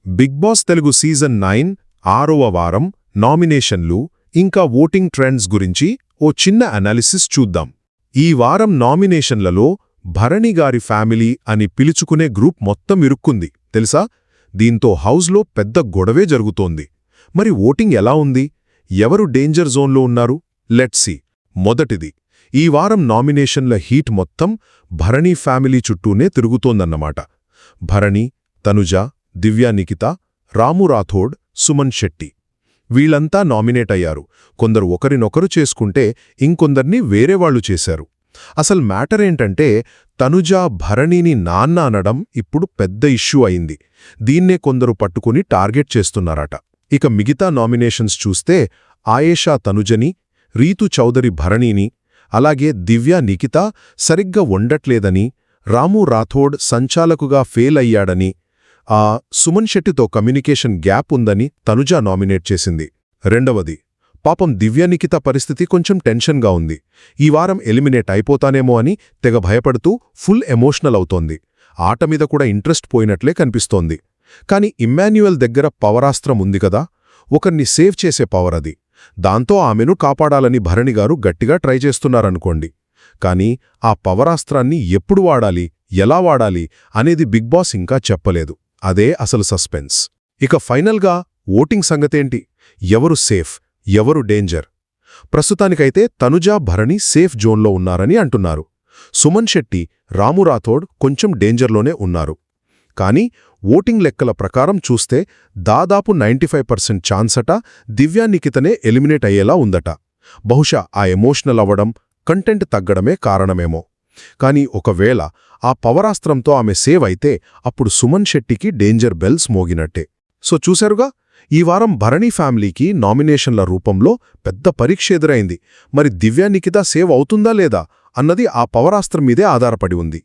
Big boss Telugu season 9 6వ వారం నామినేషన్లు ఇంకా ఓటింగ్ ట్రెండ్స్ గురించి ఓ చిన్న అనాలిసిస్ చూద్దాం. ఈ వారం నామినేషన్లలో భరణిగారి ఫ్యామిలీ అని పిలుచుకునే గ్రూప్ మొత్తం ఇరుక్కుంది తెలుసా. దీంతో హౌస్లో పెద్ద గొడవే జరుగుతోంది. మరి ఓటింగ్ ఎలా ఉంది? ఎవరు డేంజర్ జోన్లో ఉన్నారు? Let's see. మొదటిది, ఈ వారం నామినేషన్ల హీట్ మొత్తం భరణి ఫ్యామిలీ చుట్టూనే తిరుగుతోందన్నమాట. భరణి, తనుజ, దివ్యా నిఖిత, రాము రాథోడ్, సుమన్ శెట్టి వీళ్లంతా నామినేట్ అయ్యారు. కొందరు ఒకరినొకరు చేసుకుంటే ఇంకొందర్ని వేరేవాళ్లు చేశారు. అసలు మ్యాటర్ ఏంటంటే తనుజ భరణిని నాన్న అనడం ఇప్పుడు పెద్ద ఇష్యూ అయింది. దీన్నే కొందరు పట్టుకుని టార్గెట్ చేస్తున్నారట. ఇక మిగతా నామినేషన్స్ చూస్తే ఆయేషా తనుజని, రీతు చౌదరి భరణిని, అలాగే దివ్యా నిఖిత సరిగ్గా ఉండట్లేదని, రాము రాథోడ్ సంచాలకుగా ఫెయిల్ అయ్యాడని, సుమన్ శెట్టితో కమ్యూనికేషన్ గ్యాప్ ఉందని తనుజ నామినేట్ చేసింది. రెండవది, పాపం దివ్యా నిఖిత పరిస్థితి కొంచెం టెన్షన్గా ఉంది. ఈ వారం ఎలిమినేట్ అయిపోతానేమో అని తెగ భయపడుతూ ఫుల్ ఎమోషనల్ అవుతోంది. ఆట మీద కూడా ఇంట్రెస్ట్ పోయినట్లే కనిపిస్తోంది. కాని ఇమ్మాన్యుయల్ దగ్గర పవరాస్త్రం ఉంది కదా, ఒకర్ని సేవ్ చేసే పవర్ అది. దాంతో ఆమెను కాపాడాలని భరణిగారు గట్టిగా ట్రై చేస్తున్నారనుకోండి. కాని ఆ పవరాస్త్రాన్ని ఎప్పుడు వాడాలి, ఎలా వాడాలి అనేది బిగ్ బాస్ ఇంకా చెప్పలేదు. అదే అసలు సస్పెన్స్. ఇక ఫైనల్గా ఓటింగ్ సంగతేంటి? ఎవరు సేఫ్, ఎవరు డేంజర్? ప్రస్తుతానికైతే తనుజ, భరణి సేఫ్ జోన్లో ఉన్నారని అంటున్నారు. సుమన్ శెట్టి, రాము రాథోడ్ కొంచెం డేంజర్లోనే ఉన్నారు. కానీ ఓటింగ్ లెక్కల ప్రకారం చూస్తే దాదాపు 95% ఛాన్సట దివ్యా నిఖితనే ఎలిమినేట్ అయ్యేలా ఉందట. బహుశా ఆ ఎమోషనల్ అవ్వడం, కంటెంట్ తగ్గడమే కారణమేమో. కానీ ఒకవేళ ఆ పవరాస్త్రంతో ఆమె సేవ్ అయితే అప్పుడు సుమన్ శెట్టికి డేంజర్ బెల్స్ మోగినట్టే. సో చూశారుగా, ఈ వారం భరణి ఫ్యామిలీకి నామినేషన్ల రూపంలో పెద్ద పరీక్ష ఎదురైంది. మరి దివ్యా నిఖిత సేవ్ అవుతుందా లేదా అన్నది ఆ పవరాస్త్రం మీదే ఆధారపడి ఉంది.